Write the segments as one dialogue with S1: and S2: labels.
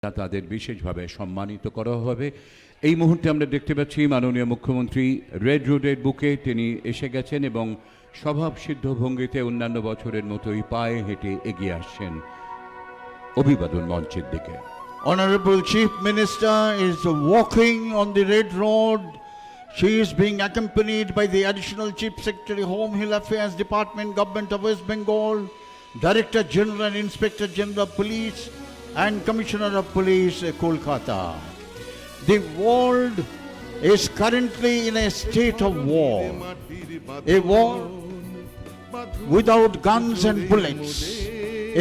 S1: তাদের বিশেষভাবে সম্মানিত করা হবে। এই মুহূর্তে আমরা দেখতে পাচ্ছি মাননীয় মুখ্যমন্ত্রী রেড রোডের বুকে তিনি এসে গেছেন এবং স্বভাবসিদ্ধ ভঙ্গিতে অন্যান্য বছরের মতোই পায়ে হেঁটে এগিয়ে আসছেন অভিবাদন মঞ্চের দিকে।
S2: Honorable Chief Minister is walking on the Red Road. She is being accompanied by the Additional Chief Secretary, Home Hill Affairs Department, Government of West Bengal, Director General and Inspector General of Police, and Commissioner of Police, Kolkata. The world is currently in a state of war, a war without guns and bullets,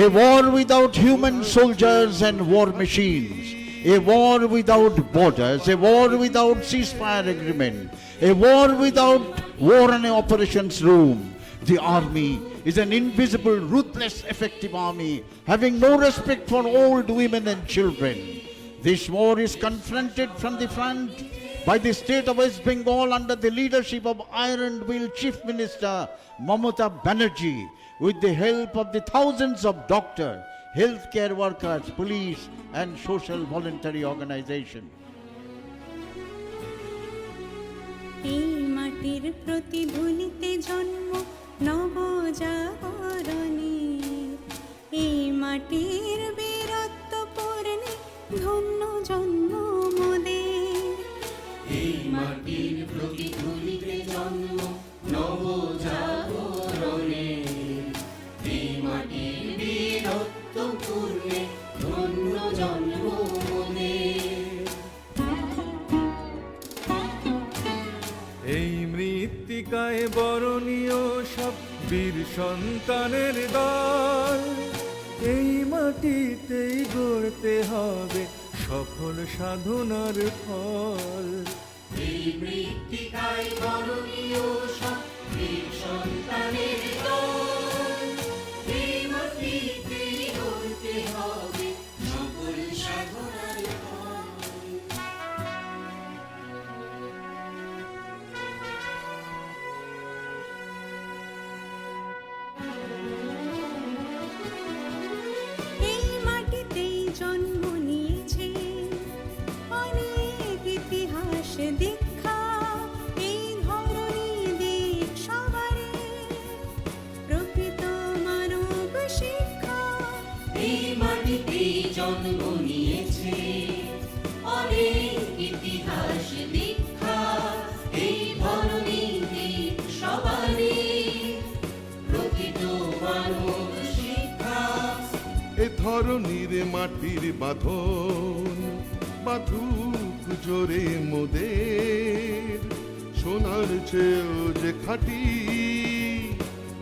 S2: a war without human soldiers and war machines, a war without borders, a war without ceasefire agreement, a war without war and operations room. The army is an invisible, ruthless, effective army, having no respect for old, women and children. This war is confronted from the front by the state of West Bengal under the leadership of Iron Will Chief Minister Mamata Banerjee, with the help of the thousands of doctors, healthcare workers, police and social voluntary organizations.
S3: এই মাটির প্রতিধ্বনিতে জন্ম নবজাগরণের, এই মাটির বীরত্ব পূর্ণে ধন্য জন্ম মোদের।
S4: এই মাটির প্রতিধ্বনিতে জন্ম নবজাগরণের, এই মাটির বীরত্ব পূর্ণে ধন্য জন্ম মোদের।
S5: এই মৃত্তিকায় বরণীয় সব বীর সন্তানের দল, এই মাটিতেই গড়তে হবে সফল সাধনার ফল।
S4: এই মৃত্তিকায় বরণীয় সব বীর সন্তানের দল, এই মাটিতেই গড়তে হবে সফল সাধনার ফল।
S3: এই মাটিতেই জন্ম নিয়েছে অনেক ইতিহাস দীক্ষা, এই ধরনী দিক সবারে প্রকৃত মানব শিক্ষা।
S4: এই মাটিতেই জন্ম নিয়েছে অনেক ইতিহাস দীক্ষা, এই ধরনের দিক সবারই প্রকৃত মানব শিক্ষা।
S6: এ ধরনীর মাটির বাঁধন বাঁধুক জোরে মোদের, সোনার চেয়েও যে খাঁটি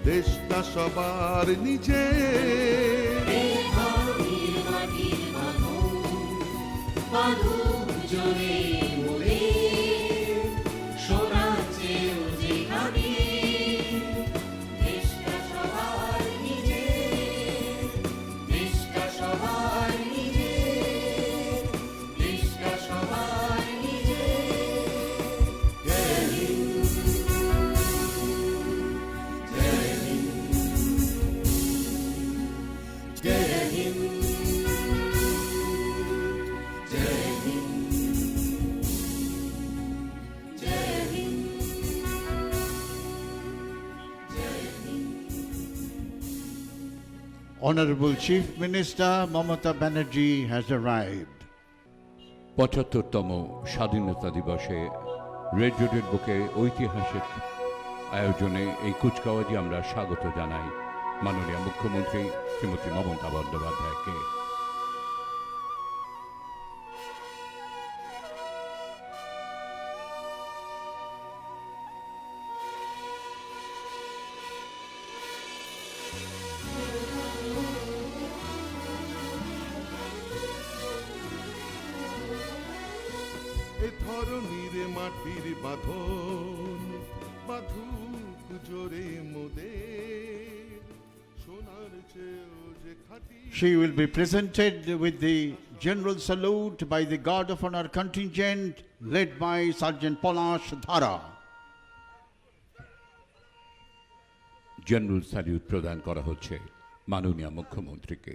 S6: দেশটা সবার নিজের।
S4: এই ধরনের মাটির বাঁধন বাঁধুক জোরে মোদের, সোনার চেয়েও যে খাঁটি দেশটা সবার নিজের, দেশটা সবার নিজের, দেশটা সবার নিজের। জয় হিন্দ, জয় হিন্দ, জয় হিন্দ, জয় হিন্দ, জয় হিন্দ, জয় Hind.
S2: Honorable Chief Minister Mamata Banerjee has arrived.
S1: ৭৫তম স্বাধীনতা দিবসে রেড রোডের বুকে ঐতিহাসিক আয়োজনে এই কুচকাওয়াজে আমরা স্বাগত জানাই মাননীয় মুখ্যমন্ত্রী শ্রীমতী মমতা বন্দ্যোপাধ্যায়কে।
S6: এ ধরনীর মাটির বাঁধন বাঁধুক জোরে মোদের, সোনার চেয়েও যে খাঁটি।
S2: She will be presented with the general salute by the Guard of Honor contingent led by Sergeant Polash Dhara.
S1: General salute প্রদান করা হচ্ছে মাননীয় মুখ্যমন্ত্রীকে।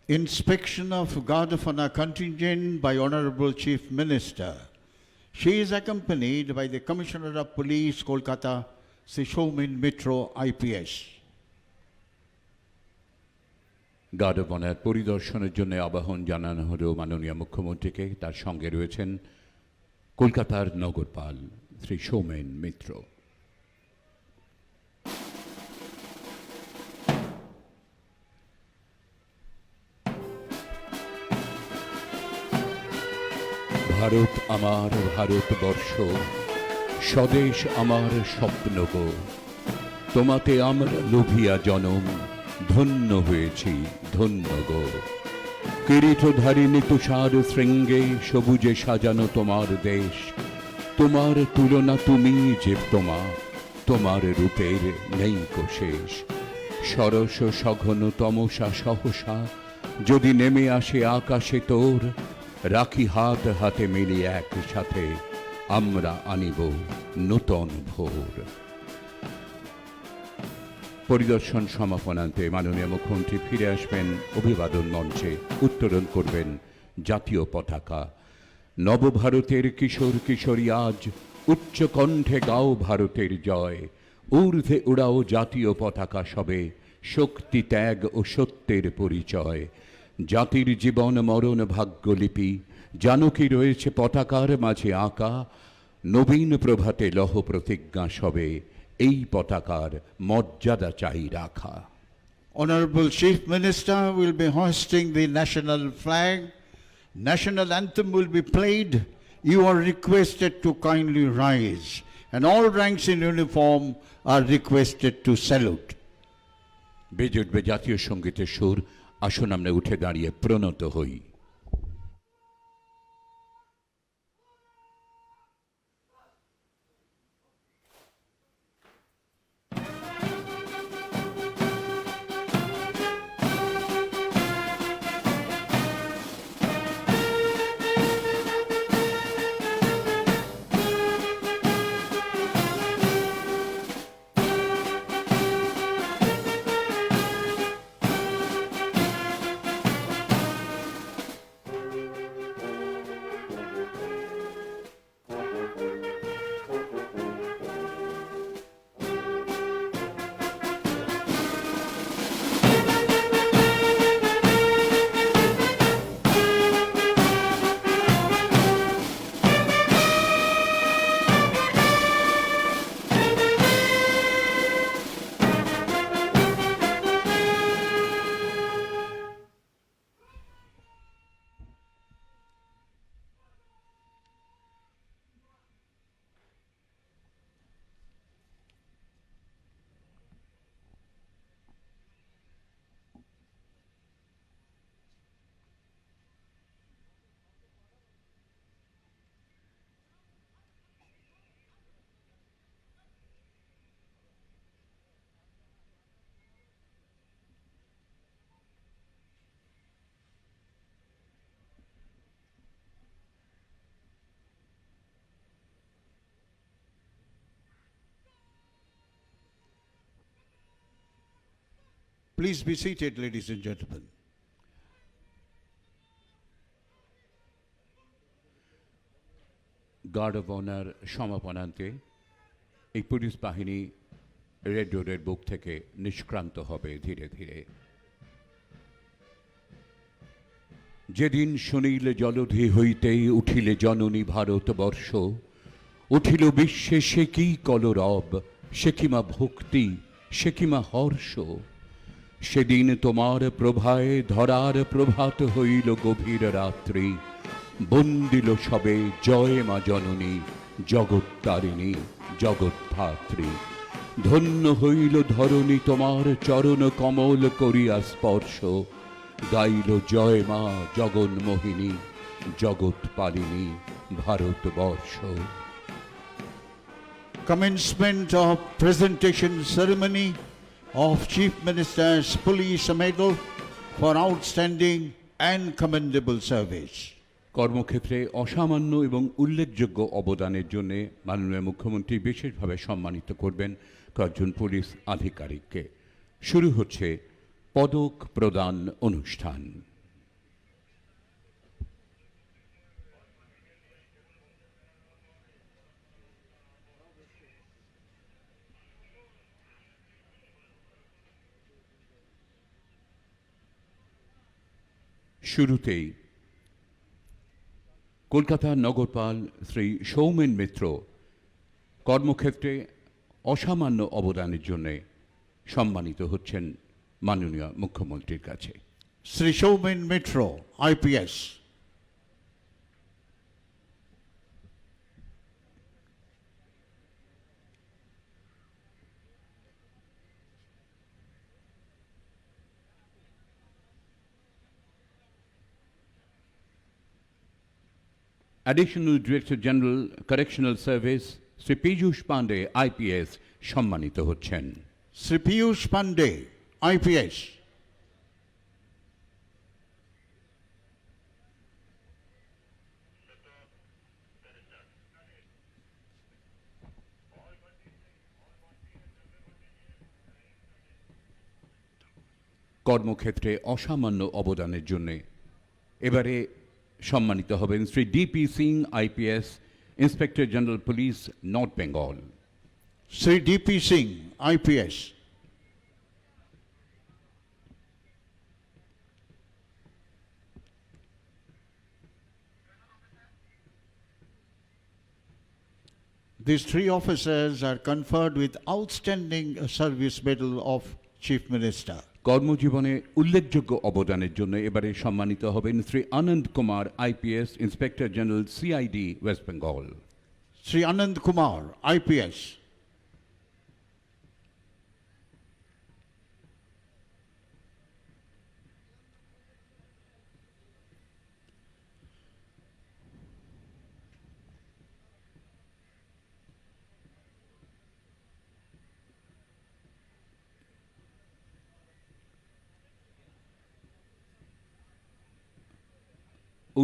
S2: inspection of Guard of Honor contingent by Honorable Chief Minister. She is accompanied by the Commissioner of Police, Kolkata, Sri Soumen Mitro, IPS.
S1: Guard of honour পরিদর্শনের জন্য আহ্বান জানানো হলো মাননীয় মুখ্যমন্ত্রীকে। তার সঙ্গে রয়েছেন কলকাতার নগরপাল শ্রী সৌমেন মিত্র। ভারত আমার ভারতবর্ষ, স্বদেশ আমার স্বপ্ন গো, তোমাতে আমরা লোভিয়া জনম, ধন্য হয়েছি ধন্য গো। কিরীটধারিণী তুষার শৃঙ্গে সবুজে সাজানো তোমার দেশ, তোমার তুলনা তুমি যে তোমা, তোমার রূপের নেই কো শেষ। সরস সঘন তমসা সহসা যদি নেমে আসে আকাশে তোর, রাখি হাত হাতে মিলি একসাথে, আমরা আনিব নূতন ভোর। পরিদর্শন সমাপনান্তে মাননীয় মুখ্যমন্ত্রী ফিরে আসবেন অভিবাদন মঞ্চে, উত্তোলন করবেন জাতীয় পতাকা। নবভারতের কিশোর কিশোরী আজ উচ্চ কণ্ঠে গাও ভারতের জয়, ঊর্ধ্বে উড়াও জাতীয় পতাকা সবে, শক্তি ত্যাগ ও সত্যের পরিচয়। জাতির জীবন মরণ ভাগ্যলিপি জানো কি রয়েছে পতাকার মাঝে আঁকা, নবীন প্রভাতে লহ প্রতিজ্ঞা সবে, এই পতাকার মর্যাদা চাই রাখা।
S2: Honorable Chief Minister will be hoisting the national flag. National anthem will be played. You are requested to kindly rise, and all ranks in uniform are requested to salute.
S1: বেজে উঠবে জাতীয় সঙ্গীতের সুর। আসুন আমরা উঠে দাঁড়িয়ে প্রণত হই।
S2: Please be seated, ladies and gentlemen.
S1: Guard of honour সমাপনান্তে এই পুলিশ বাহিনী রেড রোডের বুক থেকে নিষ্ক্রান্ত হবে ধীরে ধীরে। যেদিন শুনিলে জলধি হইতে উঠিলে জননী ভারতবর্ষ, উঠিল বিশ্বে সে কি কলরব, সে কিমা ভক্তি, সে কিমা হর্ষ। সেদিন তোমার প্রভায় ধরার প্রভাত হইল গভীর রাত্রি, বন্দিল সবে জয় মা জননী, জগত্তারিণী জগৎধাত্রী। ধন্য হইল ধরণী তোমার চরণ কমল করিয়া স্পর্শ, গাইল জয় মা জগন্মোহিনী, জগৎপালিনী Bharatvarsha.
S2: Commencement of presentation ceremony of Chief Minister's Police Medal for outstanding and commendable service.
S1: কর্মক্ষেত্রে অসামান্য এবং উল্লেখযোগ্য অবদানের জন্য মাননীয় মুখ্যমন্ত্রী বিশেষভাবে সম্মানিত করবেন কয়েকজন পুলিশ আধিকারিককে। শুরু হচ্ছে পদক প্রদান অনুষ্ঠান। শুরুতেই কলকাতা নগরপাল শ্রী সৌমেন মিত্র কর্মক্ষেত্রে অসামান্য অবদানের জন্য সম্মানিত হচ্ছেন মাননীয় মুখ্যমন্ত্রীর কাছে।
S2: Sri Shaumin Mitro, IPS.
S1: Additional director general correctional service Shri Piyush Pandey IPS সম্মানিত হচ্ছেন।
S2: Sri Piyush Pandey, IPS.
S1: কর্মক্ষেত্রে অসামান্য অবদানের জন্য এবারে সম্মানিত হবেন Shri DP Singh IPS inspector general police north Bengal.
S2: Sri D.P. Singh, IPS. These three officers are conferred with Outstanding Service Medal of Chief Minister.
S1: কর্মজীবনে উল্লেখযোগ্য অবদানের জন্য এবারে সম্মানিত হবেন Shri Anand Kumar IPS inspector general CID West Bengal.
S2: Sri Anand Kumar, IPS.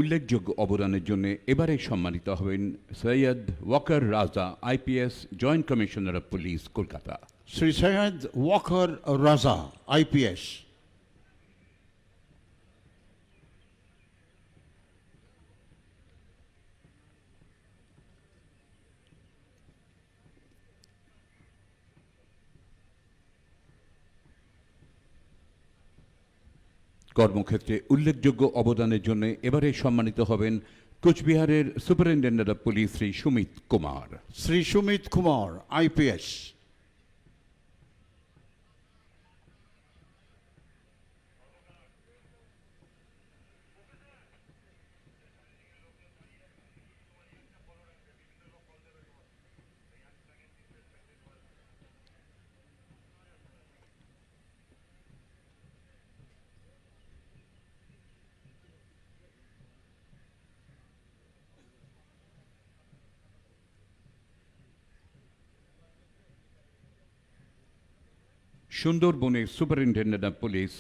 S1: উল্লেখযোগ্য অবদানের জন্য এবারে সম্মানিত হবেন সৈয়দ ওয়াকার রাজা IPS joint commissioner of police Kolkata.
S2: Sri Syed Walker Raza, IPS.
S1: কর্মক্ষেত্রে উল্লেখযোগ্য অবদানের জন্য এবারে সম্মানিত হবেন কোচবিহারের superintendent of police Shri Sumit Kumar.
S2: Sri Shumit Kumar, IPS.
S1: সুন্দরবনের superintendent of police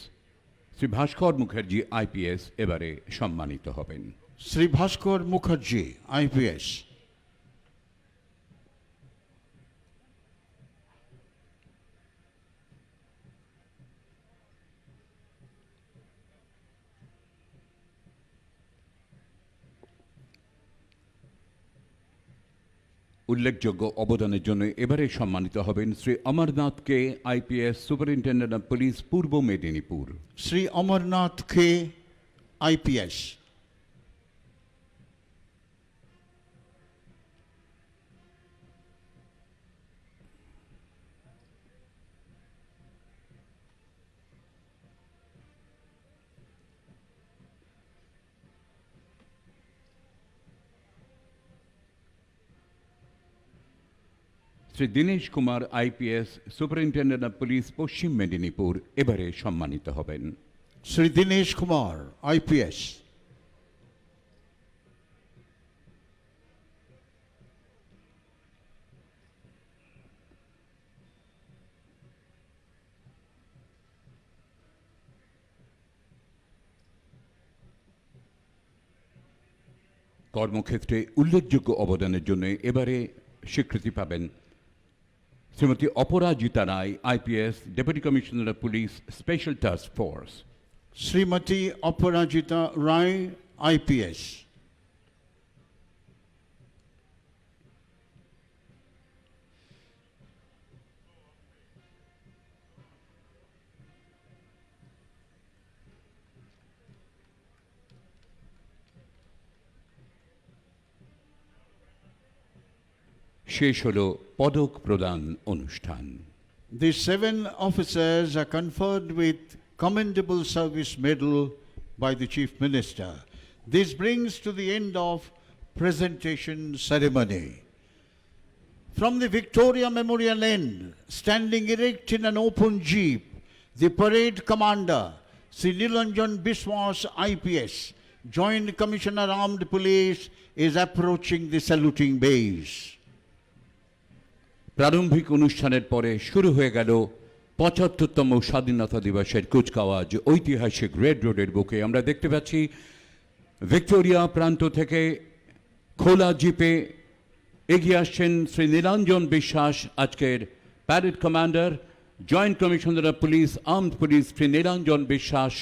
S1: Shri Bhaskar Mukherjee IPS এবারে সম্মানিত হবেন।
S2: Sri Bhaskar Mukherjee, IPS.
S1: উল্লেখযোগ্য অবদানের জন্য এবারে সম্মানিত হবেন শ্রী অমরনাথকে IPS superintendent of police Purba Medinipur.
S2: Sri Amarnath K, IPS.
S1: Shri Dinesh Kumar IPS superintendent of police Paschim Medinipur এবারে সম্মানিত হবেন।
S2: Sri Dinesh Kumar, IPS.
S1: কর্মক্ষেত্রে উল্লেখযোগ্য অবদানের জন্য এবারে স্বীকৃতি পাবেন Shrimati Aparajita Rai IPS deputy commissioner of police special task force.
S2: Srimati Aparajita Rai, IPS.
S1: শেষ হলো পদক প্রদান অনুষ্ঠান।
S2: These 7 officers are conferred with Commendable Service Medal by the Chief Minister. This brings to the end of presentation ceremony. From the Victoria Memorial End, standing erect in an open jeep, the parade commander, Sri Nilanjan Biswas IPS, Joint Commissioner Armed Police, is approaching the saluting bays.
S1: প্রারম্ভিক অনুষ্ঠানের পরে শুরু হয়ে গেল ৭৫তম স্বাধীনতা দিবসের কুচকাওয়াজ ঐতিহাসিক red রোডের বুকে। আমরা দেখতে পাচ্ছি ভিক্টোরিয়া প্রান্ত থেকে খোলা জিপে এগিয়ে আসছেন শ্রী নীলাঞ্জন বিশ্বাস, আজকের parade commander, joint commissioner of police, armed police Shri Nilanjan বিশ্বাস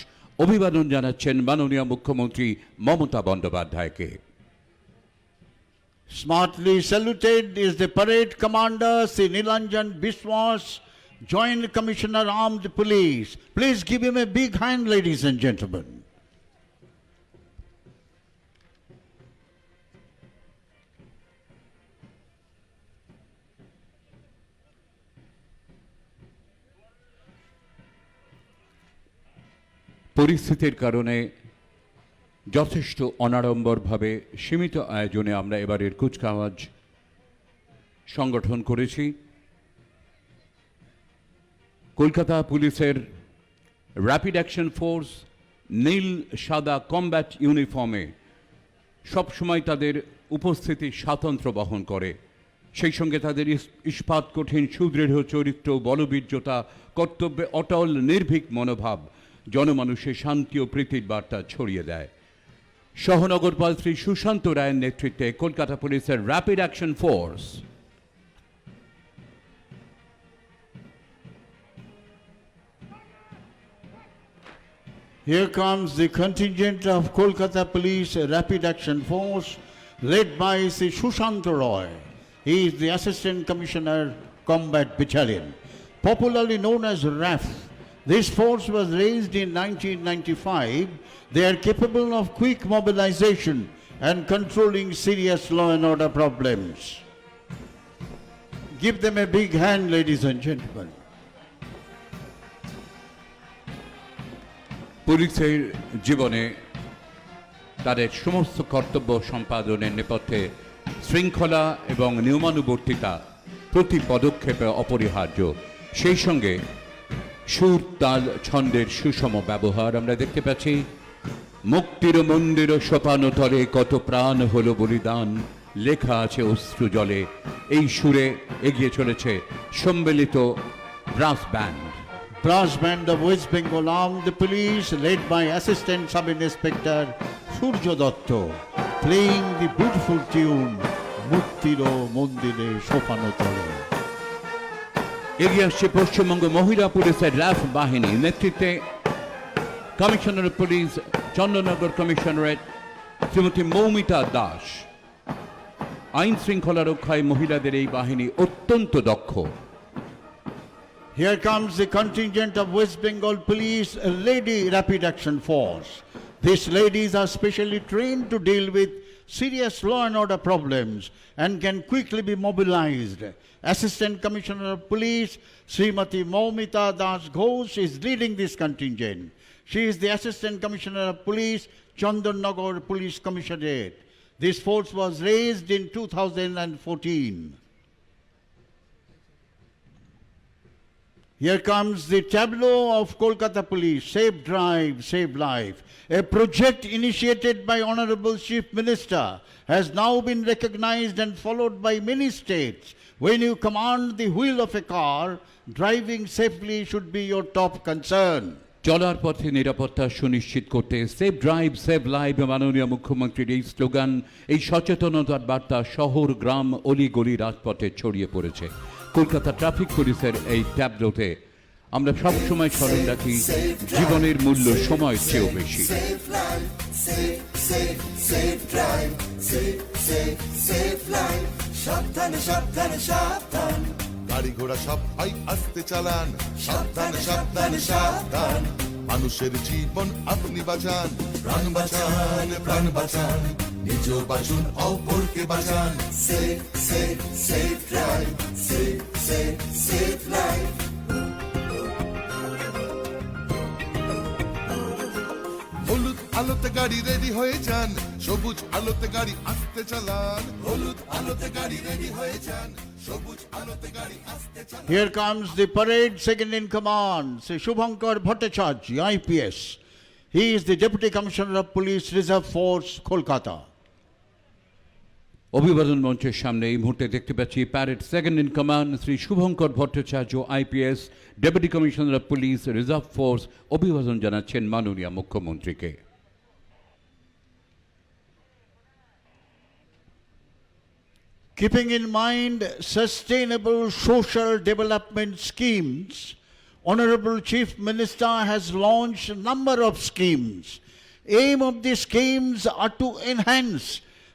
S1: অভিবাদন জানাচ্ছেন মাননীয় মুখ্যমন্ত্রী মমতা বন্দ্যোপাধ্যায়কে।
S2: Smartly saluted is the parade commander, Sri Nilanjan Biswas, Joint Commissioner Armed Police. Please give him a big hand, ladies and gentlemen.
S1: পরিস্থিতির কারণে যথেষ্ট অনাড়ম্বরভাবে সীমিত আয়োজনে আমরা এবারের কুচকাওয়াজ সংগঠন করেছি। কলকাতা পুলিশের র্যাপিড অ্যাকশন ফোর্স নীল সাদা কমব্যাট ইউনিফর্মে সবসময় তাদের উপস্থিতি স্বাতন্ত্র্য বহন করে, সেই সঙ্গে তাদের ইস্পাত কঠিন সুদৃঢ় চরিত্র, বলবীর্যতা, কর্তব্যে অটল নির্ভীক মনোভাব জনমানুষে শান্তি ও প্রীতির বার্তা ছড়িয়ে দেয়। সহনগরপাল শ্রী সুশান্ত রায়ের নেতৃত্বে কলকাতা পুলিশের rapid action force
S2: Here comes the contingent of Kolkata Police Rapid Action Force led by Sri Sushanta Roy. He is the Assistant Commissioner Combat Battalion, popularly known as RAF. This force was raised in 1995. They are capable of quick mobilization and controlling serious law and order problems. Give them a big hand, ladies and gentlemen.
S1: পুলিশের জীবনে তাদের সমস্ত কর্তব্য সম্পাদনের নেপথ্যে শৃঙ্খলা এবং নিয়মানুবর্তিতা প্রতি পদক্ষেপে অপরিহার্য। সেই সঙ্গে সুর তাল ছন্দের সুষম ব্যবহার। আমরা দেখতে পাচ্ছি মুক্তির মন্দির সোপানো তলে কত প্রাণ হলো বলিদান, লেখা আছে অশ্রু জলে। এই সুরে এগিয়ে চলেছে সম্মিলিত brass band.
S2: Brass band of West Bengal Armed Police led by Assistant Sub-Inspector Surjo Dotto, playing the beautiful tune Muktiro Mondire Shopano Tole.
S1: এগিয়ে আসছে পশ্চিমবঙ্গ মহিলা পুলিশের র্যাফ বাহিনী, নেতৃত্বে commissioner of police, Chandannagar commissionerate Shrimati Moumita Das. আইন শৃঙ্খলা রক্ষায় মহিলাদের এই বাহিনী অত্যন্ত দক্ষ।
S2: Here comes the contingent of West Bengal Police Lady Rapid Action Force. These ladies are specially trained to deal with serious law and order problems and can quickly be mobilized. Assistant Commissioner of Police Srimati Maumita Das Ghosh is leading this contingent. She is the Assistant Commissioner of Police, Chandanagar Police Commissionerate. This force was raised in 2014. Here comes the tableau of Kolkata Police, Save Drive, Save Life. A project initiated by Honorable Chief Minister has now been recognized and followed by many states. When you command the wheel of a car, driving safely should be your top concern.
S1: চলার পথে নিরাপত্তা সুনিশ্চিত করতে save drive save live মাননীয় মুখ্যমন্ত্রীর এই slogan, এই সচেতনতার বার্তা শহর, গ্রাম, অলিগলি, রাজপথে ছড়িয়ে পড়েছে। কলকাতা ট্রাফিক পুলিশের এই ট্যাবলোতে আমরা সবসময় স্মরণ রাখি জীবনের মূল্য সময়ের চেয়েও বেশি।
S6: গাড়ি ঘোড়া সবাই আস্তে চালান, সাবধান সাবধান সাবধান। মানুষের জীবন আপনি বাঁচান, প্রাণ বাঁচান প্রাণ বাঁচান। নিজ বাঁচুন অপরকে বাঁচান save save save life save save save life হলুদ আলোতে গাড়ি রেডি হয়ে যান সবুজ আলোতে গাড়ি আসতে চালান হলুদ আলোতে গাড়ি রেডি হয়ে যান সবুজ আলোতে গাড়ি আসতে চালান
S2: Here comes the parade second in command, Sri Shubhankar Bhattacharya, IPS. He is the Deputy Commissioner of Police Reserve Force, Kolkata.
S1: অভিবাদন মঞ্চের সামনে এই মুহূর্তে দেখতে পাচ্ছি parade second in command Shri Shubhankar Bhattacharya IPS deputy commissioner of police reserve force অভিবাদন জানাচ্ছেন মাননীয় মুখ্যমন্ত্রীকে।
S2: Keeping in mind sustainable social development schemes, Honorable Chief Minister has launched a number of schemes. Aim of these schemes are to enhance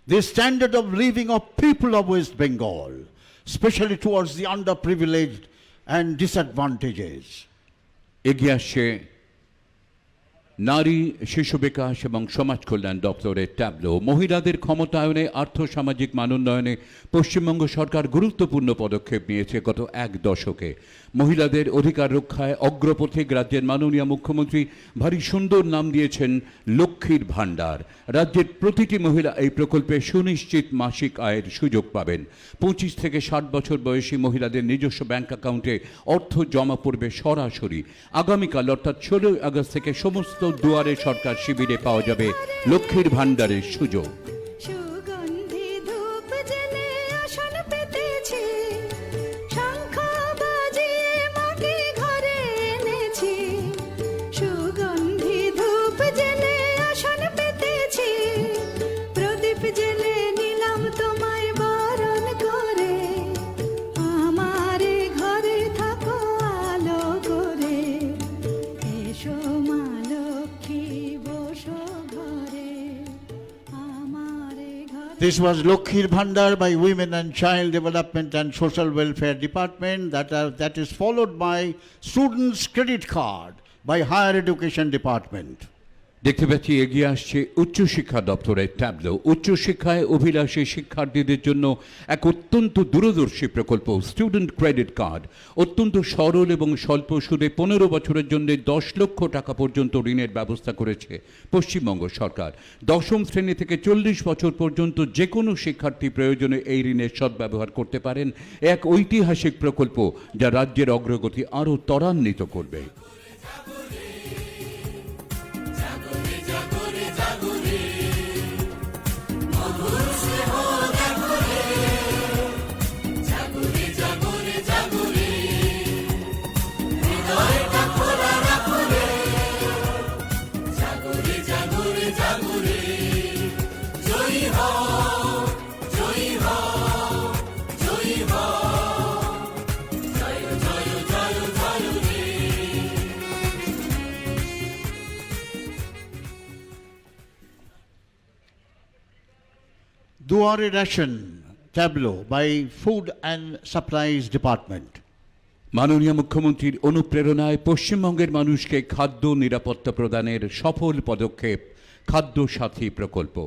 S2: the standard of living of people of West Bengal, especially towards the underprivileged and disadvantages.
S1: এগিয়ে আসছে নারী শিশু বিকাশ এবং সমাজ কল্যাণ দপ্তরের tableau. মহিলাদের ক্ষমতায়নে আর্থসামাজিক মানোন্নয়নে পশ্চিমবঙ্গ সরকার গুরুত্বপূর্ণ পদক্ষেপ নিয়েছে গত এক দশকে। মহিলাদের অধিকার রক্ষায় অগ্রপথিক রাজ্যের মাননীয় মুখ্যমন্ত্রী ভারী সুন্দর নাম দিয়েছেন লক্ষ্মীর ভাণ্ডার। রাজ্যের প্রতিটি মহিলা এই প্রকল্পে সুনিশ্চিত মাসিক আয়ের সুযোগ পাবেন। 25 থেকে 60 বছর বয়সী মহিলাদের নিজস্ব ব্যাংক অ্যাকাউন্টে অর্থ জমা পড়বে সরাসরি। আগামীকাল অর্থাৎ 16 আগস্ট থেকে সমস্ত দুয়ারে সরকার শিবিরে পাওয়া যাবে লক্ষ্মীর ভাণ্ডারের সুযোগ।
S3: সুগন্ধি ধূপ জেলে আসন পেতেছি, শঙ্খ বাজিয়ে মাকে ঘরে এনেছি। সুগন্ধি ধূপ জেলে আসন পেতেছি, প্রদীপ জেলে নিলাম তোমায় বরণ করে। আমারে ঘরে থাকো আলো করে, এসো মা লক্ষ্মী বসো ঘরে, আমারে ঘরে।
S2: This was Lokkhir Bhandar by Women and Child Development and Social Welfare Department, that is followed by Students Credit Card by Higher Education Department.
S1: দেখতে পাচ্ছি এগিয়ে আসছে উচ্চশিক্ষা দপ্তরের ট্যাবলো। উচ্চশিক্ষায় অভিলাষী শিক্ষার্থীদের জন্য এক অত্যন্ত দূরদর্শী প্রকল্প স্টুডেন্ট ক্রেডিট কার্ড। অত্যন্ত সরল এবং স্বল্প সুদে 15 বছরের জন্য 10 লক্ষ টাকা পর্যন্ত ঋণের ব্যবস্থা করেছে পশ্চিমবঙ্গ সরকার। দশম শ্রেণী থেকে 40 বছর পর্যন্ত যে কোনো শিক্ষার্থী প্রয়োজনে এই ঋণের সদ্ব্যবহার করতে পারেন। এক ঐতিহাসিক প্রকল্প যা রাজ্যের অগ্রগতি আরও ত্বরান্বিত করবে।
S2: Duare Ration Tableau by Food and Supplies Department.
S1: মাননীয় মুখ্যমন্ত্রীর অনুপ্রেরণায় পশ্চিমবঙ্গের মানুষকে খাদ্য নিরাপত্তা প্রদানের সফল পদক্ষেপ খাদ্য সাথী প্রকল্প।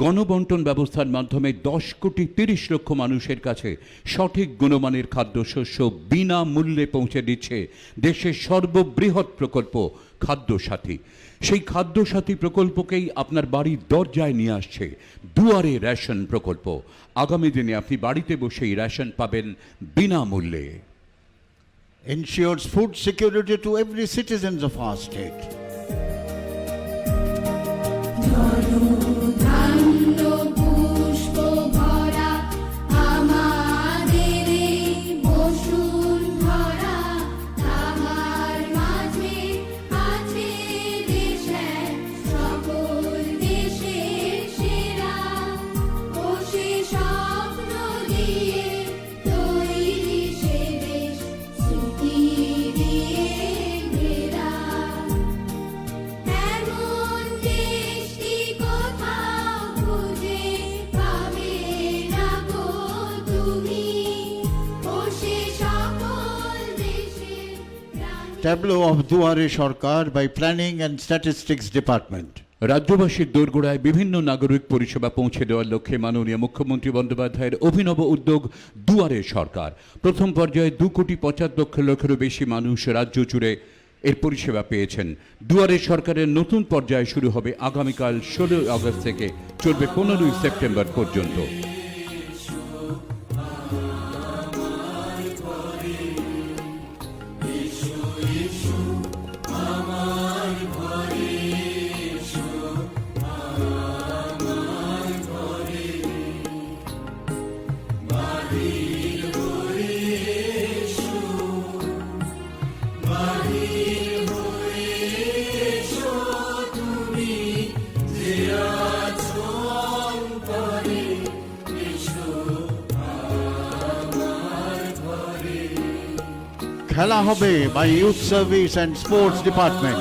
S1: গণবন্টন ব্যবস্থার মাধ্যমে 10 কোটি 30 লক্ষ মানুষের কাছে সঠিক গুণমানের খাদ্যশস্য বিনামূল্যে পৌঁছে দিচ্ছে দেশের সর্ববৃহৎ প্রকল্প খাদ্য সাথী। সেই খাদ্য সাথী প্রকল্পকেই আপনার বাড়ির দরজায় নিয়ে আসছে দুয়ারে রেশন প্রকল্প। আগামী দিনে আপনি বাড়িতে বসেই রেশন পাবেন বিনামূল্যে।
S2: Ensures food security to every citizen of our state.
S4: ধান্য পুষ্প ভরা আমাদের এই বসুন্ধরা, তাহার মাঝে আছে দেশ এক সকল দেশের সেরা। ও সে স্বপ্ন দিয়ে তৈরি সে দেশ স্মৃতি দিয়ে ঘেরা। এমন দেশটি কোথাও খুঁজে পাবে না গো তুমি, ও সে সকল দেশের প্রাণী।
S2: Tableau of Duare Sarkar by Planning and Statistics Department.
S1: রাজ্যবাসীর দোরগোড়ায় বিভিন্ন নাগরিক পরিষেবা পৌঁছে দেওয়ার লক্ষ্যে মাননীয় মুখ্যমন্ত্রী বন্দ্যোপাধ্যায়ের অভিনব উদ্যোগ দুয়ারে সরকার। প্রথম পর্যায়ে 2,75,00,000-এরও বেশি মানুষ রাজ্য জুড়ে এর পরিষেবা পেয়েছেন। দুয়ারে সরকারের নতুন পর্যায় শুরু হবে আগামীকাল 16 আগস্ট থেকে, চলবে 15 সেপ্টেম্বর পর্যন্ত।
S2: খেলা হবে by Youth Service and Sports Department.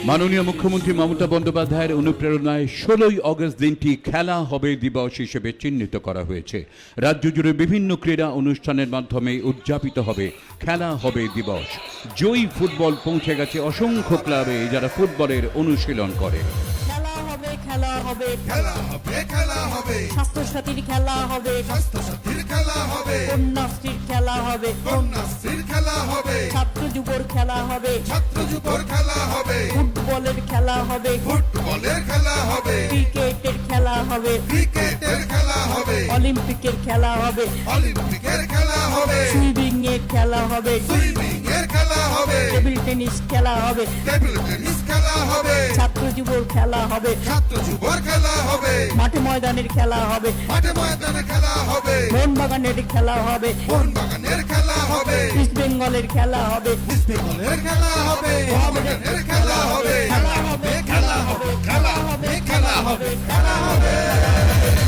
S1: মাননীয় মুখ্যমন্ত্রী মমতা বন্দ্যোপাধ্যায়ের অনুপ্রেরণায় 16 আগস্ট দিনটি খেলা হবে দিবস হিসেবে চিহ্নিত করা হয়েছে। রাজ্য জুড়ে বিভিন্ন ক্রীড়া অনুষ্ঠানের মাধ্যমে উদযাপিত হবে খেলা হবে দিবস। জয়ী ফুটবল পৌঁছে গেছে অসংখ্য ক্লাবে, যারা ফুটবলের অনুশীলন করে।
S7: খেলা হবে খেলা হবে
S6: খেলা হবে খেলা হবে
S7: স্বাস্থ্যসাথীর খেলা হবে
S6: স্বাস্থ্যসাথীর খেলা হবে
S7: কন্যাশ্রীর খেলা হবে
S6: কন্যাশ্রীর খেলা হবে
S7: ছাত্র যুবর খেলা হবে
S6: ছাত্র যুবর খেলা হবে
S7: ফুটবলের খেলা হবে
S6: ফুটবলের খেলা হবে
S7: ক্রিকেটের খেলা হবে
S6: ক্রিকেটের খেলা হবে
S7: অলিম্পিকের খেলা হবে
S6: অলিম্পিকের খেলা হবে
S7: সুইমিং এর খেলা হবে
S6: সুইমিং এর খেলা হবে
S7: টেবিল টেনিস খেলা হবে
S6: টেবিল টেনিস খেলা হবে
S7: ছাত্র যুবর খেলা হবে
S6: ছাত্র যুবর খেলা হবে
S7: মাঠে ময়দানের খেলা হবে
S6: মাঠে ময়দানে খেলা হবে
S7: মোহনবাগানের খেলা হবে
S6: মোহনবাগানের খেলা হবে
S7: ইস্ট বেঙ্গলের খেলা হবে
S6: ইস্ট বেঙ্গলের খেলা হবে মোহামেডানের খেলা হবে খেলা হবে খেলা হবে খেলা হবে খেলা হবে খেলা হবে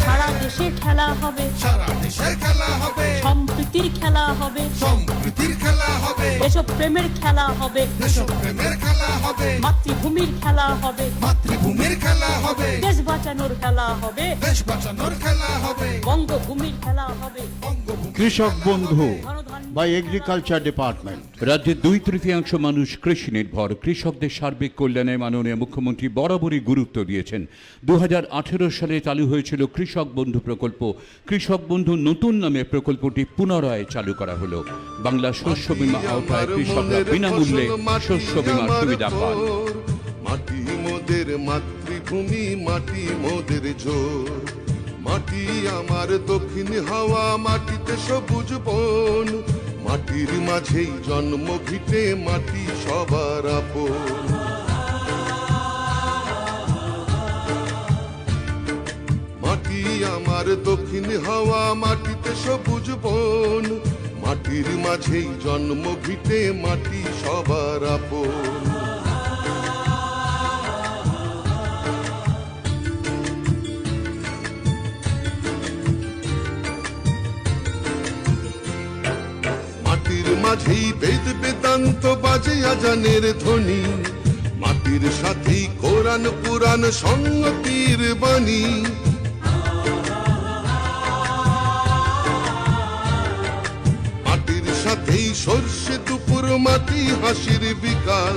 S7: সারা দেশে খেলা হবে
S6: সারা দেশের খেলা হবে
S7: সম্প্রীতির খেলা হবে
S6: সম্প্রীতির খেলা হবে
S7: দেশপ্রেমের খেলা হবে
S6: দেশপ্রেমের খেলা হবে
S7: মাতৃভূমির খেলা হবে
S6: মাতৃভূমির খেলা হবে
S7: দেশ বাঁচানোর খেলা হবে
S6: দেশ বাঁচানোর খেলা হবে
S7: বঙ্গভূমির খেলা হবে
S6: বঙ্গভূমি
S2: কৃষক বন্ধু
S7: ধনধান্য
S2: by Agriculture Department.
S1: রাজ্যের 2/3 মানুষ কৃষি নির্ভর। কৃষকদের সার্বিক কল্যাণে মাননীয় মুখ্যমন্ত্রী বরাবরই গুরুত্ব দিয়েছেন। 2018 সালে চালু হয়েছিল কৃষক বন্ধু প্রকল্প। কৃষক বন্ধু নতুন নামে প্রকল্পটি পুনরায় চালু করা হলো। বাংলা শস্য বীমা আওতায় কৃষকরা বিনামূল্যে শস্য বীমার সুবিধা পান।
S6: মাটি মোদের মাতৃভূমি, মাটি মোদের জোর। মাটি আমার দক্ষিণ হাওয়া, মাটিতে সবুজ বন। মাটির মাঝেই জন্ম ভিটে, মাটি সবার আপন। মাটি আমার দক্ষিণ হাওয়া, মাটিতে সবুজ বন। মাটির মাঝেই জন্ম ভিটে, মাটি সবার আপন। মাটির মাঝেই বেদ বেদান্ত বাজে আজানের ধ্বনি। মাটির সাথেই কোরআন পুরাণ সংগতির বাণী। মাটির সাথেই সর্ষে দুপুর, মাটি হাসির বিকাল।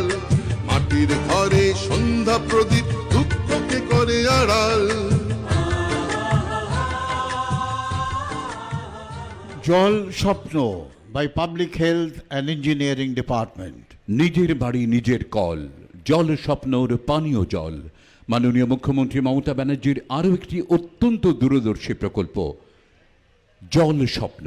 S6: মাটির ঘরে সন্ধ্যা প্রদীপ দুঃখকে করে আড়াল।
S2: জল স্বপ্ন by Public Health and Engineering Department.
S1: নিজের বাড়ি নিজের কল, জল স্বপ্নর পানীয় জল। মাননীয় মুখ্যমন্ত্রী মমতা ব্যানার্জির আরও একটি অত্যন্ত দূরদর্শী প্রকল্প জল স্বপ্ন।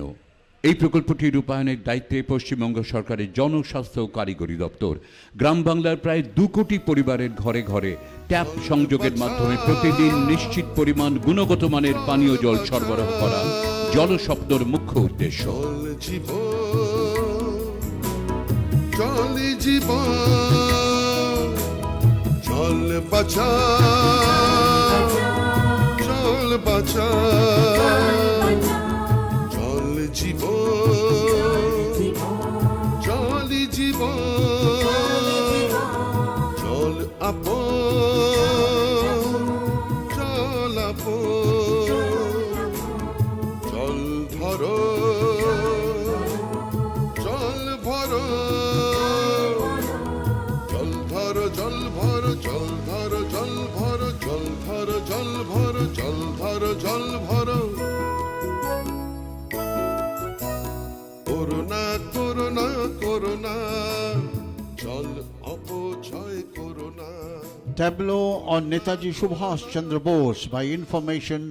S1: এই প্রকল্পটি রূপায়ণের দায়িত্বে পশ্চিমবঙ্গ সরকারের জনস্বাস্থ্য ও কারিগরি দপ্তর। গ্রাম বাংলার প্রায় 2 কোটি পরিবারের ঘরে ঘরে ট্যাপ সংযোগের মাধ্যমে প্রতিদিন নিশ্চিত পরিমাণ গুণগত মানের পানীয় জল সরবরাহ করা জল স্বপ্নর মুখ্য উদ্দেশ্য।
S6: জল জীবন, জল জীবন, জল বাঁচা, জল বাঁচা। জল জীবন, জল জীবন, জল আপন, জল আপন। জল ধরো, জল ভরো, জল ধরো, জল ভরো, জল ধরো, জল ভরো। করোনা করোনা করোনা জল অপচয় corona
S2: Tableau on Netaji Subhash Chandra Bose by Information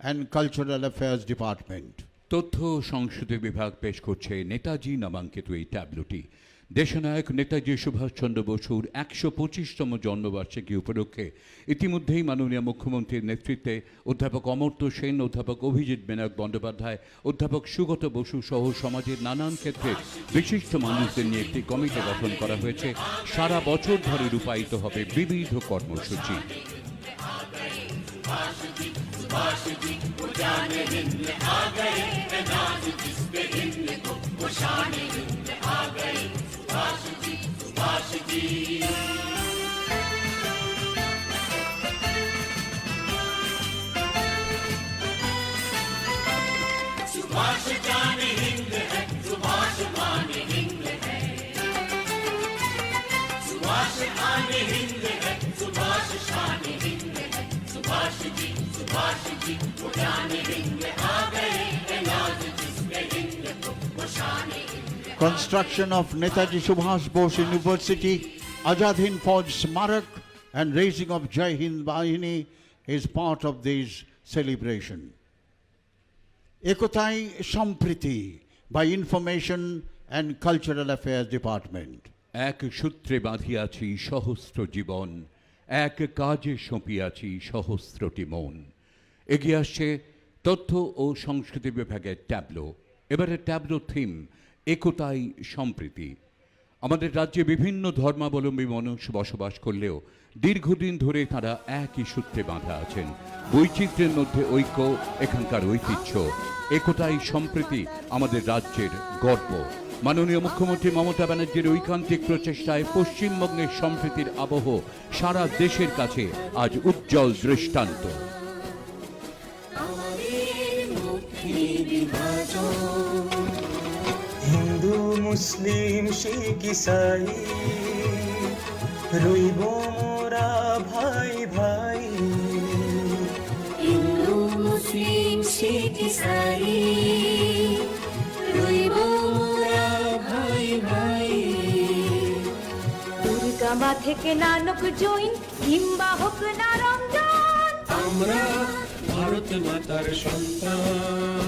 S2: and Cultural Affairs Department.
S1: তথ্য ও সংস্কৃতি বিভাগ পেশ করছে নেতাজি নামাঙ্কিত এই ট্যাবলোটি। দেশনায়ক নেতাজি সুভাষচন্দ্র বসুর ১২৫তম জন্মবার্ষিকী উপলক্ষে ইতিমধ্যেই মাননীয় মুখ্যমন্ত্রীর নেতৃত্বে অধ্যাপক অমর্ত্য সেন, অধ্যাপক অভিজিৎ বিনায়ক বন্দ্যোপাধ্যায়, অধ্যাপক সুগত বসু সহ সমাজের নানান ক্ষেত্রে বিশিষ্ট মানুষদের নিয়ে একটি কমিটি গঠন করা হয়েছে। সারা বছর ধরে রূপায়িত হবে বিবিধ কর্মসূচি।
S2: Construction of Netaji Subhash Bose University, Azad Hind Fauj Smarak and raising of Jai Hind Bahini is part of this celebration. Ekotai Sampriti by Information and Cultural Affairs Department.
S1: এক সূত্রে বাঁধিয়াছি সহস্র জীবন, এক কাজে সঁপিয়াছি সহস্রটি মন। এগিয়ে আসছে তথ্য ও সংস্কৃতি বিভাগের ট্যাবলো। এবারে ট্যাবলো থিম একতাই সম্প্রীতি। আমাদের রাজ্যে বিভিন্ন ধর্মাবলম্বী মানুষ বসবাস করলেও দীর্ঘদিন ধরে তারা একই সূত্রে বাঁধা আছেন। বৈচিত্র্যের মধ্যে ঐক্য এখানকার ঐতিহ্য। একতাই সম্প্রীতি আমাদের রাজ্যের গর্ব। মাননীয় মুখ্যমন্ত্রী মমতা ব্যানার্জির ঐকান্তিক প্রচেষ্টায় পশ্চিমবঙ্গের সম্প্রীতির আবহ সারা দেশের কাছে আজ উজ্জ্বল দৃষ্টান্ত।
S8: হিন্দু মুসলিম শিখ ইসাই রইব মোরা ভাই ভাই,
S4: হিন্দু মুসলিম শিখ ইসাই রইব মোরা ভাই ভাই। দুর্গা মা থেকে নানক জৈন কিংবা হোক না রমজান,
S8: আমরা ভারত মাতার সন্তান।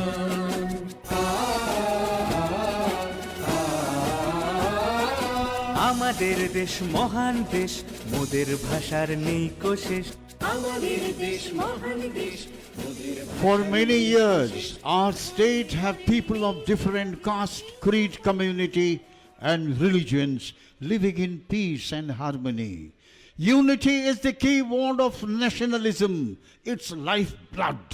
S8: আমাদের দেশ মহান দেশ, মোদের ভাষার নেই কোশেষ। আমাদের দেশ মহান দেশ।
S2: For many years, our state have people of different caste, creed, community and religions living in peace and harmony. Unity is the key word of nationalism, its lifeblood.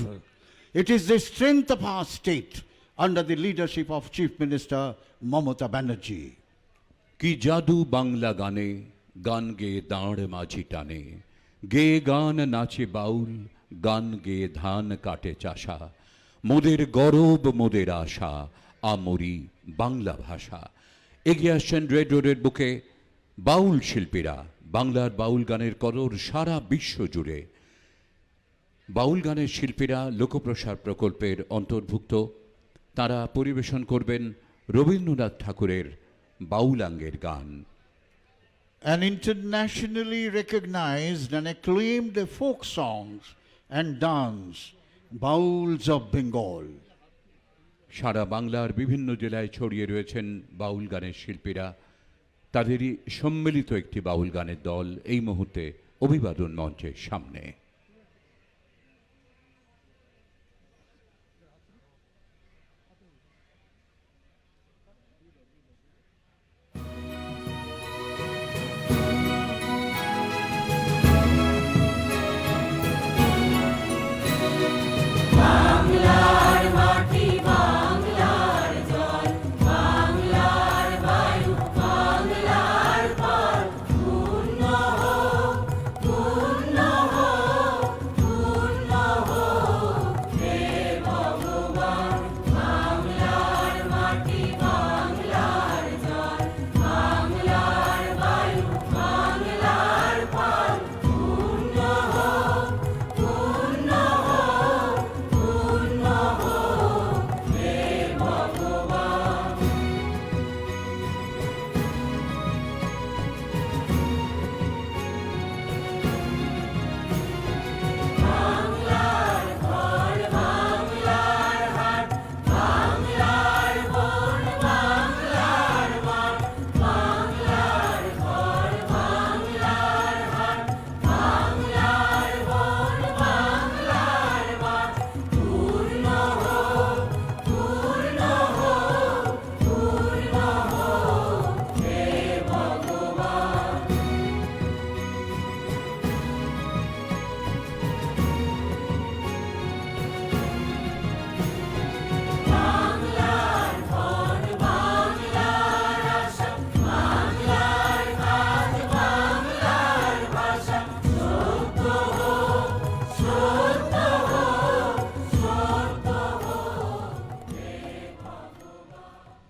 S2: It is the strength of our state under the leadership of Chief Minister Mamata Banerjee.
S1: কি জাদু বাংলা গানে, গান গেয়ে দাঁড় মাঝি টানে, গেয়ে গান নাচে বাউল, গান গেয়ে ধান কাটে চাষা, মোদের গরব মোদের আশা, আমরি বাংলা ভাষা। এগিয়ে আসছেন রেড রোডের বুকে বাউল শিল্পীরা। বাংলার বাউল গানের কদর সারা বিশ্ব জুড়ে। বাউল গানের শিল্পীরা লোকপ্রসার প্রকল্পের অন্তর্ভুক্ত। তারা পরিবেশন করবেন রবীন্দ্রনাথ ঠাকুরের বাউলাঙ্গের গান।
S2: An internationally recognized and acclaimed folk songs and dance, Bauls of Bengal.
S1: সারা বাংলার বিভিন্ন জেলায় ছড়িয়ে রয়েছেন বাউল গানের শিল্পীরা। তাদেরই সম্মিলিত একটি বাউল গানের দল এই মুহূর্তে অভিবাদন মঞ্চের সামনে।
S4: পূর্ণ হোক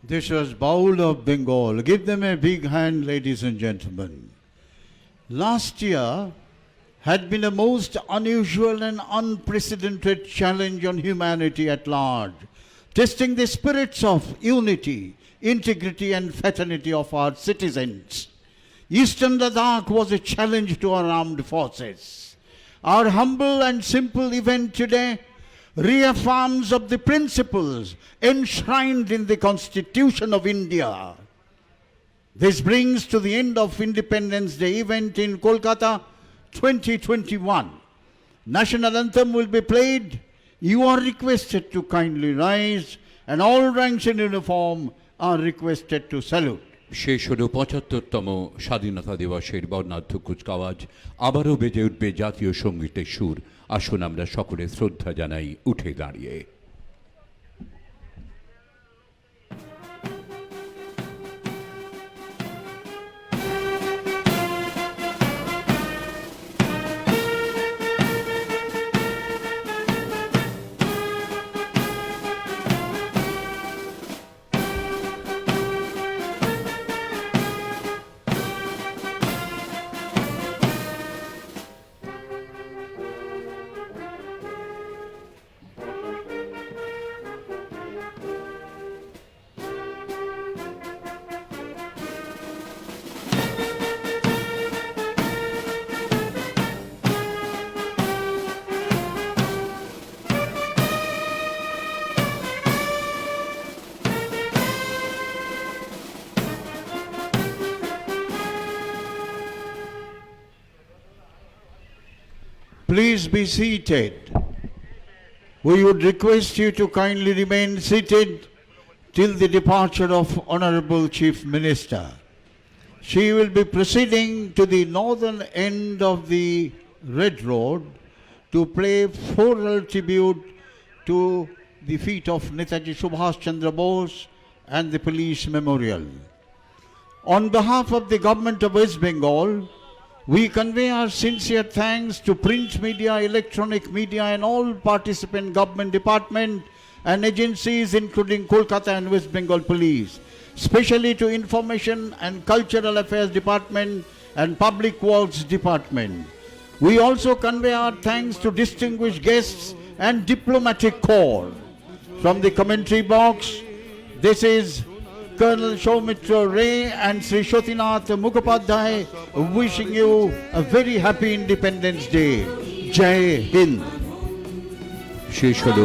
S2: This was Baul of Bengal. Give them a big hand, ladies and gentlemen. Last year had been a most unusual and unprecedented challenge on humanity at large, testing the spirits of unity, integrity and fraternity of our citizens. Eastern Ladakh was a challenge to our armed forces. Our humble and simple event today reaffirms of the principles enshrined in the Constitution of India. This brings to the end of Independence Day event in Kolkata 2021. National anthem will be played. You are requested to kindly rise and all ranks in uniform are requested to salute.
S1: শেষ হল ৭৫তম স্বাধীনতা দিবসের বর্ণাঢ্য কুচকাওয়াজ। আবারও বেজে উঠবে জাতীয় সঙ্গীতের সুর। আসুন আমরা সকলে শ্রদ্ধা জানাই উঠে দাঁড়িয়ে।
S2: Please be seated. We would request you to kindly remain seated till the departure of Honorable Chief Minister. She will be proceeding to the northern end of the Red Road to play floral tribute to the feet of Netaji Subhash Chandra Bose and the Police Memorial. On behalf of the Government of West Bengal, we convey our sincere thanks to print media, electronic media and all participant government departments and agencies including Kolkata and West Bengal Police, especially to Information and Cultural Affairs Department and Public Works Department. We also convey our thanks to distinguished guests and diplomatic corps. From the commentary box, this is Colonel Soumitra Ray and Sri Shotinath Mukhopadhyay wishing you a very happy Independence Day. Jai Hind.
S1: শেষ হল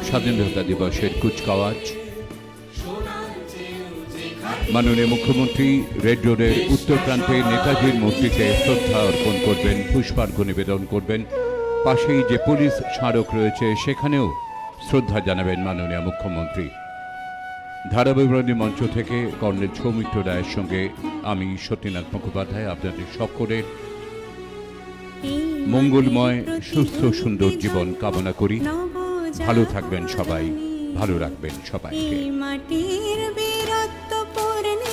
S1: স্বাধীনতা দিবসের কুচকাওয়াজ। মাননীয় মুখ্যমন্ত্রী red রোডের উত্তর প্রান্তে নেতাজির মূর্তিতে শ্রদ্ধা অর্পণ করবেন, পুষ্পার্ঘ্য নিবেদন করবেন। পাশেই যে পুলিশ স্মারক রয়েছে সেখানেও শ্রদ্ধা জানাবেন মাননীয় মুখ্যমন্ত্রী। ধারাবিবরণী মঞ্চ থেকে কর্নেল সৌমিত্র রায়ের সঙ্গে আমি সত্যনাথ মুখোপাধ্যায় আপনাদের সকলের মঙ্গলময় সুস্থ সুন্দর জীবন কামনা করি। ভালো থাকবেন সবাই, ভালো রাখবেন সবাইকে।
S3: মাটির বীরত্ব পূর্ণে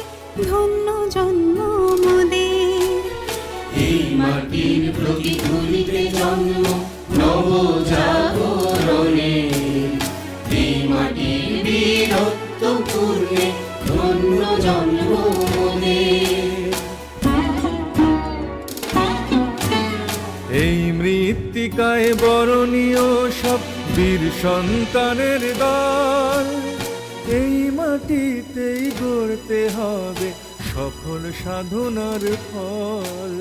S3: ধন্য জন্ম মোদের,
S8: এই মাটির প্রতিধ্বনিতে জন্ম নবজাগরণে, এই মাটির বীরত্ব পূর্ণে ধন্য জন্ম মোদের।
S5: এই মৃত্তিকায় বরণীয় সব বীর সন্তানের দল, এই মাটিতেই গড়তে হবে সফল সাধনার ফল।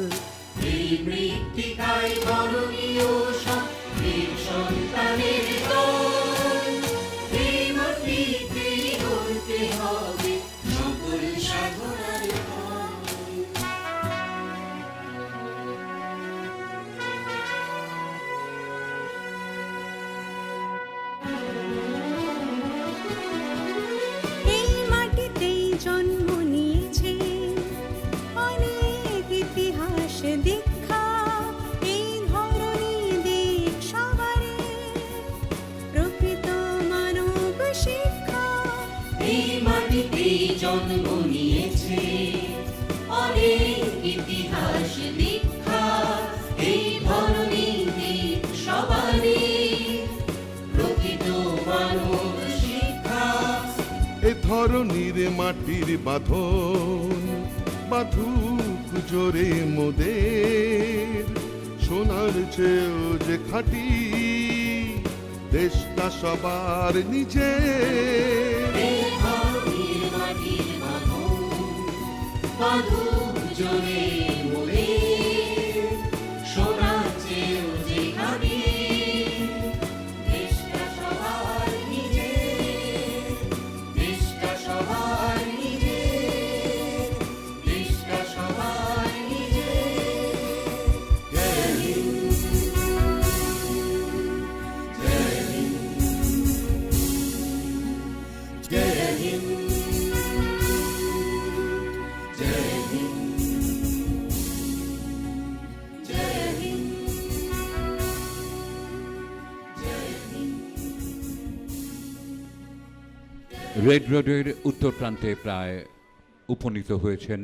S8: এই মৃত্তিকায় বরণীয় সব বীর সন্তানের দল, এই মাটিতেই গড়তে হবে সফল সাধনার ফল।
S3: এই মাটিতেই জন্ম নিয়েছে অনেক ইতিহাস দীক্ষা, এই ধরনী দিক সবারে প্রকৃতি
S6: মাটির বাঁধন বাঁধুক জোরে মোদের সোনার চেয়েও যে খাঁটি দেশটা সবার নিজের
S1: রেড রোডের উত্তর প্রান্তে প্রায় উপনীত হয়েছেন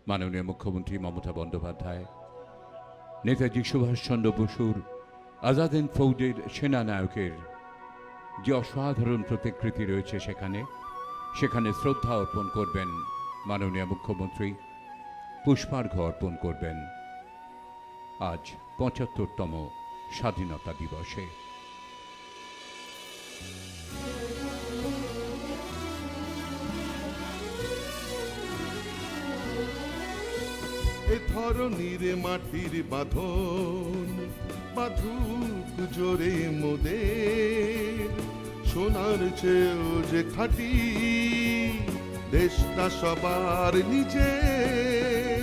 S1: মাননীয় মুখ্যমন্ত্রী মমতা বন্দ্যোপাধ্যায়। নেতাজি সুভাষচন্দ্র বসুর আজাদ হিন্দ ফৌজের সেনানায়কের যে অসাধারণ প্রতিকৃতি রয়েছে সেখানে শ্রদ্ধা অর্পণ করবেন মাননীয় মুখ্যমন্ত্রী, পুষ্পার্ঘ্য অর্পণ করবেন আজ ৭৫তম স্বাধীনতা দিবসে।
S6: এ ধরনীর মাটির বাঁধন বাঁধুক জোরে মোদের সোনার চেয়েও যে খাঁটি দেশটা সবার নিজের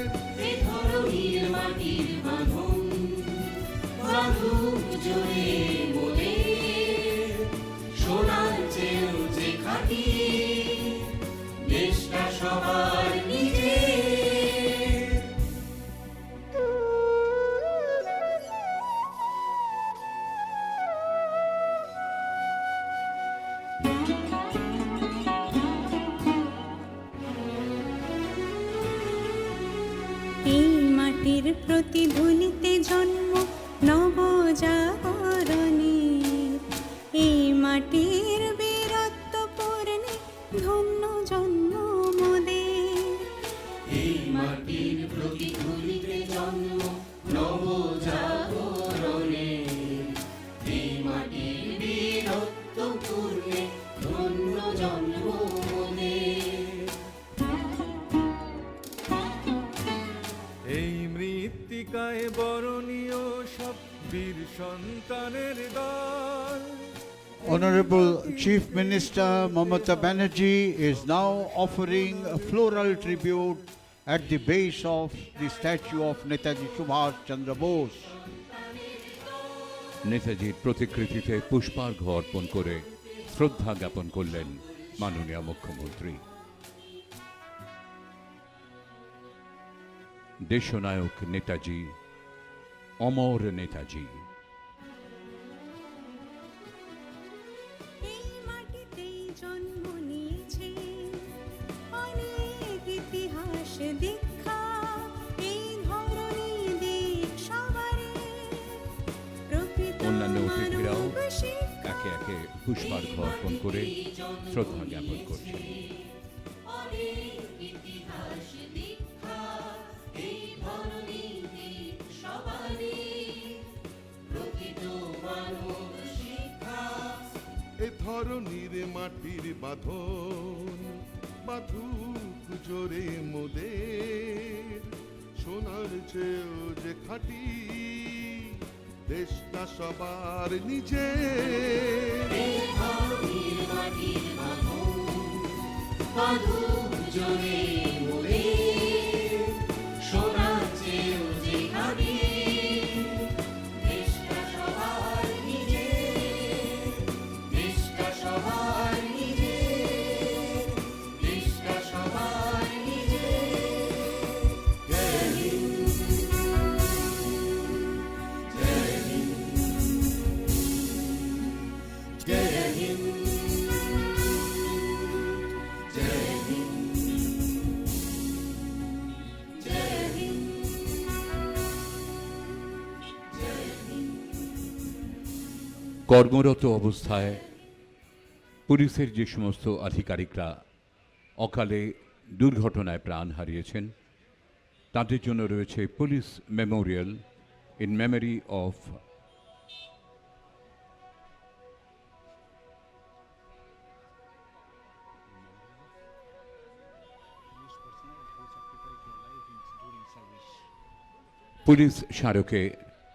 S3: এই মাটির প্রতিধ্বনিতে জন্ম নবজাগরণে, এই মাটির বীরত্ব পূর্ণে ধন্য জন্ম মোদের। এই মাটির প্রতিধ্বনিতে জন্ম নবজাগরণে, এই মাটির বীরত্ব পূর্ণে ধন্য জন্ম মোদের।
S5: এই মৃত্তিকায় বরণীয় সব বীর সন্তানের দল।
S2: Honorable Chief Minister Mamata Banerjee is now offering a floral tribute at the base of the statue of Netaji Subhash Chandra Bose.
S1: নেতাজির প্রতিকৃতিতে পুষ্পার্ঘ্য অর্পণ করে শ্রদ্ধা জ্ঞাপন করলেন মাননীয় মুখ্যমন্ত্রী। দেশনায়ক নেতাজি, অমর নেতাজি।
S3: এই মাটিতেই জন্ম নিয়েছে অনেক ইতিহাস দীক্ষা, এই ধরনী দিক সবারে প্রকৃত
S1: অন্যান্য অতিথিরাও
S3: মানব শিক্ষা।
S1: একে একে পুষ্পার্ঘ্য অর্পণ করে শ্রদ্ধা জ্ঞাপন করছেন।
S6: এ ধরনীর মাটির বাঁধন বাঁধুক জোরে মোদের সোনার চেয়েও যে খাঁটি দেশটা সবার নিজের
S1: কর্মরত অবস্থায় পুলিশের যে সমস্ত আধিকারিকরা অকালে দুর্ঘটনায় প্রাণ হারিয়েছেন তাদের জন্য রয়েছে police memorial in memory of police স্মারকে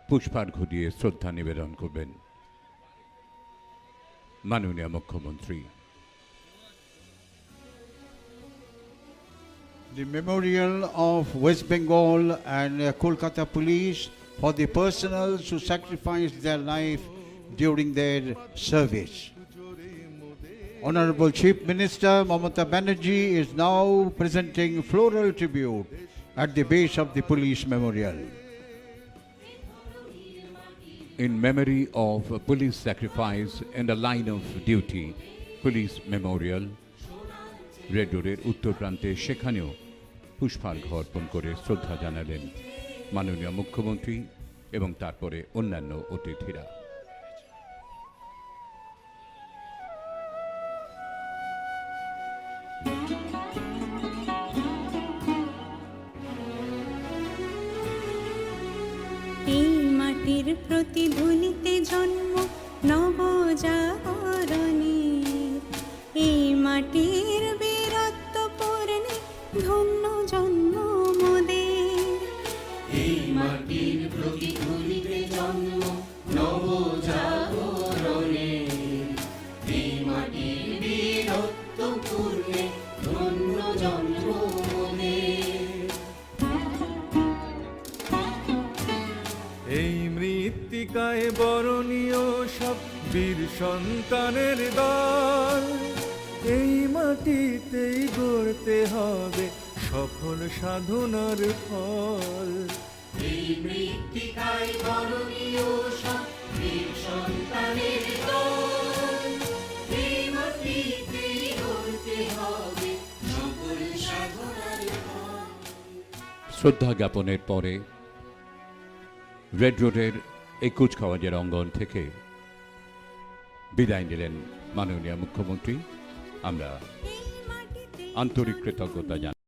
S1: পুষ্পার্ঘ্য দিয়ে শ্রদ্ধা নিবেদন করবেন মাননীয় মুখ্যমন্ত্রী।
S2: The memorial of West Bengal and Kolkata Police for the personnel who sacrificed their life during their service. Honorable Chief Minister Mamata Banerjee is now presenting floral tribute at the base of the police memorial.
S1: In memory of police sacrifice in the line of duty, police memorial, red রোডের উত্তর প্রান্তে সেখানেও পুষ্পার্ঘ্য অর্পণ করে শ্রদ্ধা জানালেন মাননীয় মুখ্যমন্ত্রী এবং তারপরে অন্যান্য অতিথিরা।
S3: এই মাটির প্রতিধ্বনিতে জন্ম নবজাগরণের, এই মাটির বীরত্ব পূর্ণে ধন্য জন্ম মোদের। এই মাটির প্রতিধ্বনিতে জন্ম নবজাগরণের, এই মাটির বীরত্ব পূর্ণে ধন্য জন্ম মোদের।
S5: এই মৃত্তিকায় বরণীয় সব বীর সন্তানের দল, এই মাটিতেই গড়তে হবে সফল সাধনার ফল।
S3: এই মৃত্তিকায় বরণীয় সব বীর সন্তানের দল, এই মাটিতেই গড়তে হবে সফল সাধনার ফল।
S1: শ্রদ্ধা জ্ঞাপনের পরে রেড রোডের এই কুচকাওয়াজের অঙ্গন থেকে বিদায় নিলেন মাননীয় মুখ্যমন্ত্রী। আমরা আন্তরিক কৃতজ্ঞতা জানাই।